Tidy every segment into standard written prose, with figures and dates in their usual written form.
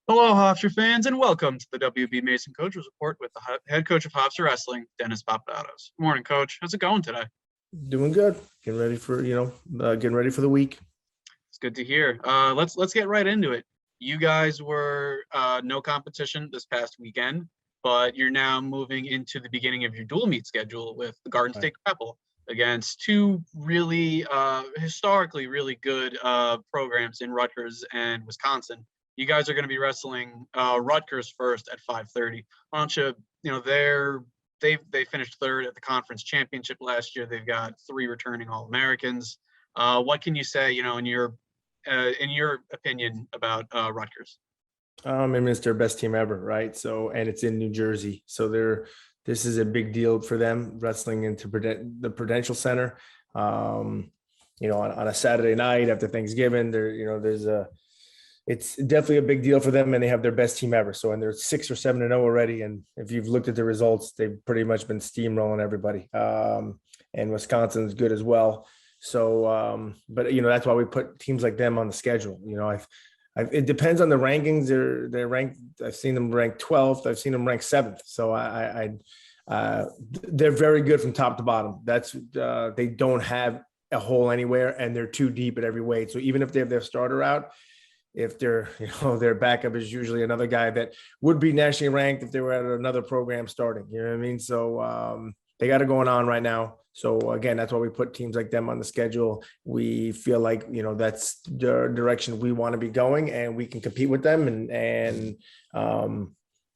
Hello, Hofstra fans, and welcome to the WB Mason Coaches Report with the head coach of Hofstra Wrestling, Dennis Papadatos. Good morning, Coach. How's it going today? Doing good. Getting ready for the week. It's good to hear. Let's get right into it. You guys were no competition this past weekend, but you're now moving into the beginning of your dual meet schedule with the Garden State Grapple against two really historically really good programs in Rutgers and Wisconsin. You guys are going to be wrestling Rutgers first at 5:30. Why don't you? They finished third at the conference championship last year. They've got three returning All-Americans. What can you say? In your opinion about Rutgers? I mean, it's their best team ever, right? So, and it's in New Jersey, so this is a big deal for them wrestling into the Prudential Center. On a Saturday night after Thanksgiving, it's definitely a big deal for them, and they have their best team ever. So, and they're 6 or 7-0 already. And if you've looked at the results, they've pretty much been steamrolling everybody. And Wisconsin's good as well. So, but that's why we put teams like them on the schedule. It depends on the rankings. They're ranked. I've seen them ranked 12th. I've seen them ranked 7th. So they're very good from top to bottom. They don't have a hole anywhere, and they're too deep at every weight. So even if they have their starter out, if their backup is usually another guy that would be nationally ranked if they were at another program starting. You know what I mean? So they got it going on right now. So again, that's why we put teams like them on the schedule. We feel like, that's the direction we want to be going, and we can compete with them.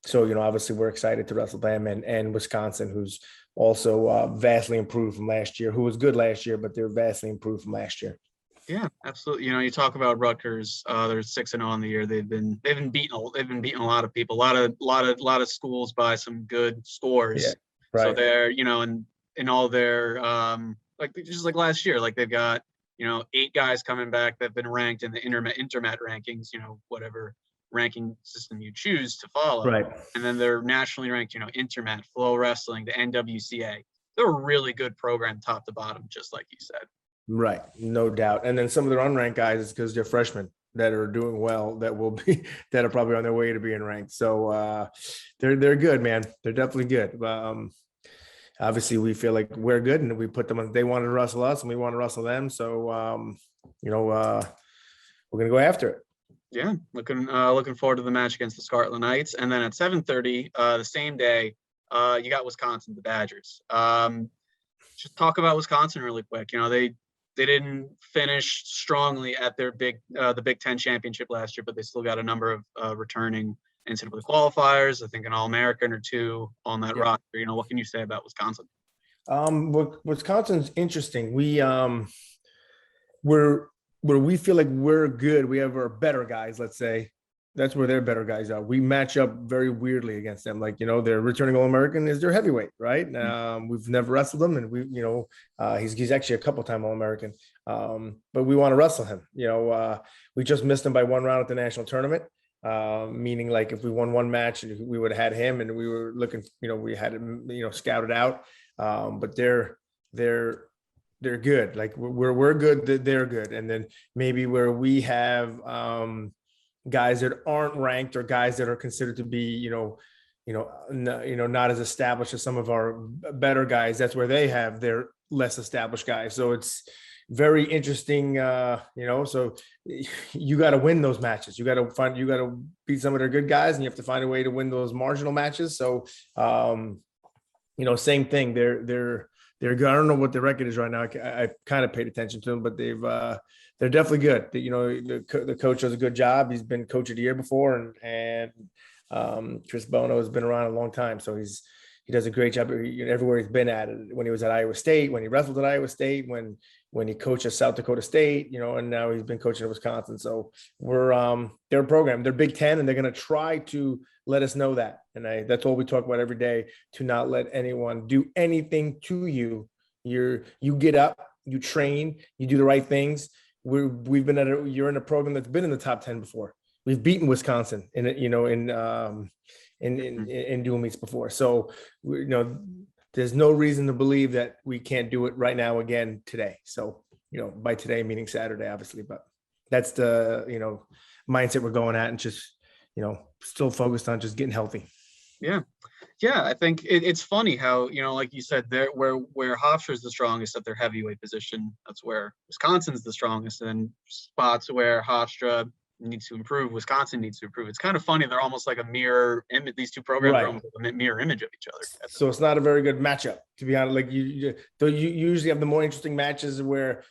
So, obviously we're excited to wrestle them and Wisconsin, who's also vastly improved from last year, who was good last year, but they're vastly improved from last year. Yeah, absolutely. You talk about Rutgers. They're 6-0 on the year. They've been beating a lot of people, a lot of schools by some good scores. Yeah, right. So they're in all their like just like last year, like they've got 8 guys coming back that've been ranked in the intermat rankings. Whatever ranking system you choose to follow. Right. And then they're nationally ranked. Intermat, Flow Wrestling, the NWCA. They're a really good program, top to bottom, just like you said. Right, no doubt. And then some of their unranked guys is because they're freshmen that are doing well, that are probably on their way to being ranked. So they're good, man. They're definitely good. Obviously, we feel like we're good, and we put them on. They wanted to wrestle us, and we want to wrestle them. So we're gonna go after it. Yeah, looking forward to the match against the Scarlet Knights, and then at 7:30, the same day, you got Wisconsin, the Badgers. Just talk about Wisconsin really quick. They didn't finish strongly at their the Big Ten championship last year, but they still got a number of returning NCAA qualifiers. I think an All-American or two on that roster. What can you say about Wisconsin? Wisconsin's interesting. We're where we feel like we're good. We have our better guys, let's say. That's where their better guys are. We match up very weirdly against them. Like, their returning All-American is their heavyweight, right? We've never wrestled him, and he's actually a couple-time All-American. But we want to wrestle him. We just missed him by one round at the national tournament. Meaning, like, if we won one match, we would have had him, and we were looking. We had him, scouted out. But they're good. Like we're good. They're good, and then maybe where we have guys that aren't ranked or guys that are considered to be, not as established as some of our better guys. That's where they have their less established guys. So it's very interesting. So you got to win those matches. You got to beat some of their good guys, and you have to find a way to win those marginal matches. So, same thing. They're good. I don't know what the record is right now. I kind of paid attention to them, but they're definitely good. The coach does a good job. He's been coach of the year before, and Chris Bono has been around a long time, so he does a great job everywhere he's been at. When he was at Iowa State, when he wrestled at Iowa State, when he coached at South Dakota State, and now he's been coaching at Wisconsin. So they're a program. They're Big Ten, and they're going to try to let us know that. And that's all we talk about every day, to not let anyone do anything to you. You get up, you train, you do the right things. We've been you're in a program that's been in the top 10 before. We've beaten Wisconsin in dual meets before. So, there's no reason to believe that we can't do it right now again today. So, by today, meaning Saturday, obviously, but that's the, mindset we're going at, and just, still focused on just getting healthy. Yeah. Yeah, I think it's funny how, like you said, there where Hofstra is the strongest at their heavyweight position, that's where Wisconsin's the strongest, and spots where Hofstra needs to improve, Wisconsin needs to improve. It's kind of funny. They're almost like a mirror image. These two programs are almost like a mirror image of each other. So it's not a very good matchup, to be honest. Like you usually have the more interesting matches where,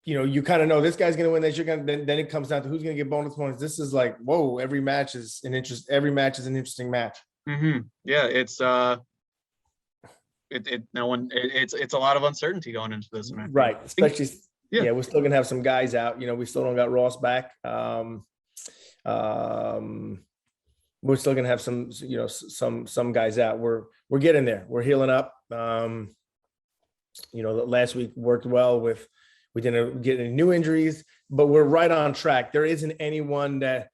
you kind of know this guy's going to win. That you're going to, then it comes down to who's going to get bonus points. This is like, whoa, every match is an interesting match. Mm-hmm. Yeah. It's it's a lot of uncertainty going into this match. Right. Especially, we're still going to have some guys out, we still don't got Ross back. We're still going to have some guys out. We're getting there. We're healing up. Last week worked well we didn't get any new injuries, but we're right on track. There isn't anyone that's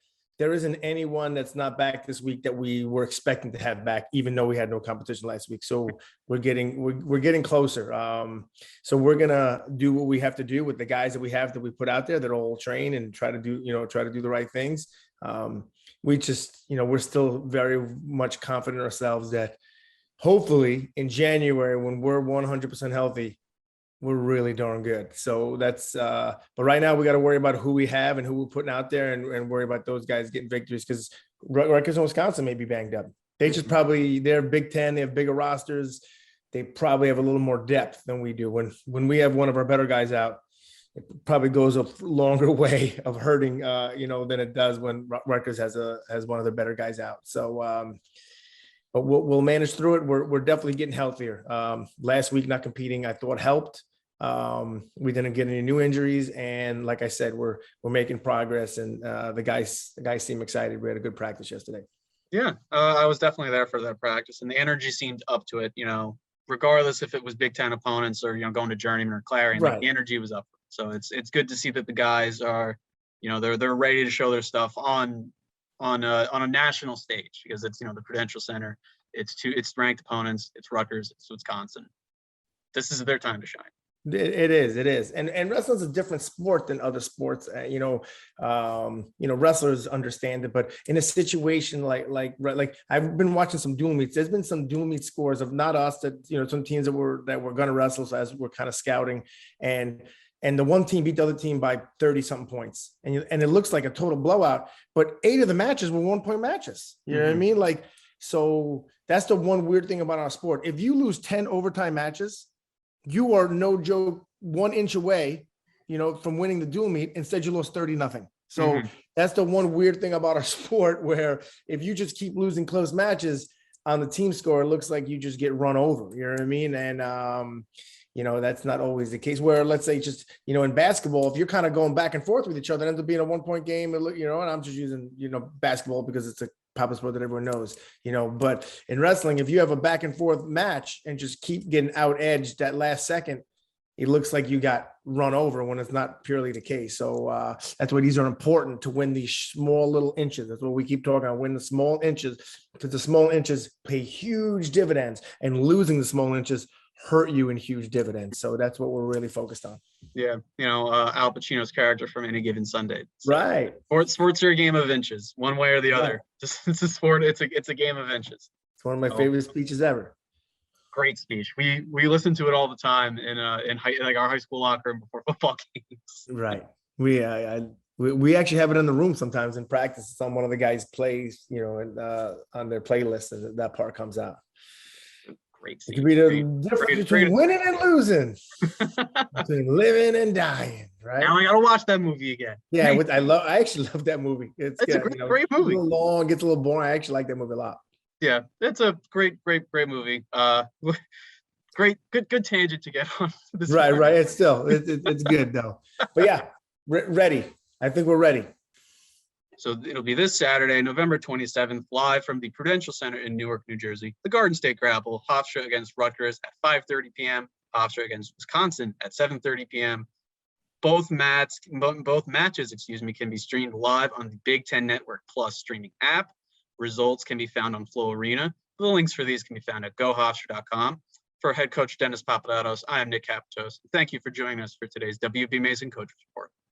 not back this week that we were expecting to have back, even though we had no competition last week. So we're getting closer. So we're gonna do what we have to do with the guys that we put out there that all train and try to do the right things. We just, we're still very much confident in ourselves that hopefully in January, when we're 100% healthy, we're really darn good. So that's, but right now we got to worry about who we have and who we're putting out there and worry about those guys getting victories, because Rutgers and Wisconsin may be banged up. They just they're Big Ten, they have bigger rosters. They probably have a little more depth than we do. When we have one of our better guys out, it probably goes a longer way of hurting, than it does when Rutgers has one of the better guys out. So, but we'll manage through it. We're definitely getting healthier. Last week, not competing, I thought helped. We didn't get any new injuries, and like I said, we're making progress, and the guys seem excited. We had a good practice yesterday. Yeah, I was definitely there for that practice, and the energy seemed up to it. Regardless if it was Big Ten opponents or going to Journeyman or Clarion, right. Like, the energy was up. So it's good to see that the guys are, they're ready to show their stuff on a national stage, because it's the Prudential Center. It's ranked opponents. It's Rutgers. It's Wisconsin. This is their time to shine. It is. And wrestling's a different sport than other sports. Wrestlers understand it, but in a situation like I've been watching some dual meets. There's been some dual meet scores of not us that, some teams that were going to wrestle, so as we're kind of scouting, and the one team beat the other team by 30 something points. And it looks like a total blowout, but 8 of the matches were 1-point matches. You know what I mean? Like, so that's the one weird thing about our sport. If you lose 10 overtime matches, you are, no joke, 1 inch away, from winning the dual meet. Instead, you lost 30-0. So that's the one weird thing about our sport, where if you just keep losing close matches on the team score, it looks like you just get run over. You know what I mean? And, that's not always the case, where, let's say, just, in basketball, if you're kind of going back and forth with each other, it ends up being a 1-point game, and I'm just using, basketball because it's a pop sport that everyone knows, but in wrestling, if you have a back and forth match and just keep getting out edged that last second, it looks like you got run over, when it's not purely the case. So that's why these are important, to win these small little inches. That's what we keep talking about, win the small inches, because the small inches pay huge dividends, and losing the small inches hurt you in huge dividends. So that's what we're really focused on. Yeah. Al Pacino's character from Any Given Sunday. So right. Sports are a game of inches, one way or the other. Just, it's a sport. It's a game of inches. It's one of my favorite speeches ever. Great speech. We listen to it all the time in our high school locker room before football games. Right. We actually have it in the room sometimes in practice. It's on one of the guys' plays, on their playlist, and that part comes out. Great. It could be the difference between winning and losing, between living and dying. Right. Now I gotta watch that movie again. Yeah, I actually love that movie. It's a great movie. It's a little long, gets a little boring. I actually like that movie a lot. Yeah, it's a great movie. Good tangent to get on. This right. It's good though. But yeah, ready. I think we're ready. So it'll be this Saturday, November 27th, live from the Prudential Center in Newark, New Jersey. The Garden State Grapple, Hofstra against Rutgers at 5:30 p.m., Hofstra against Wisconsin at 7:30 p.m. Both matches, can be streamed live on the Big Ten Network Plus streaming app. Results can be found on Flow Arena. The links for these can be found at gohofstra.com. For head coach Dennis Papadatos, I am Nick Capatos. Thank you for joining us for today's WB Mason Coaches Report.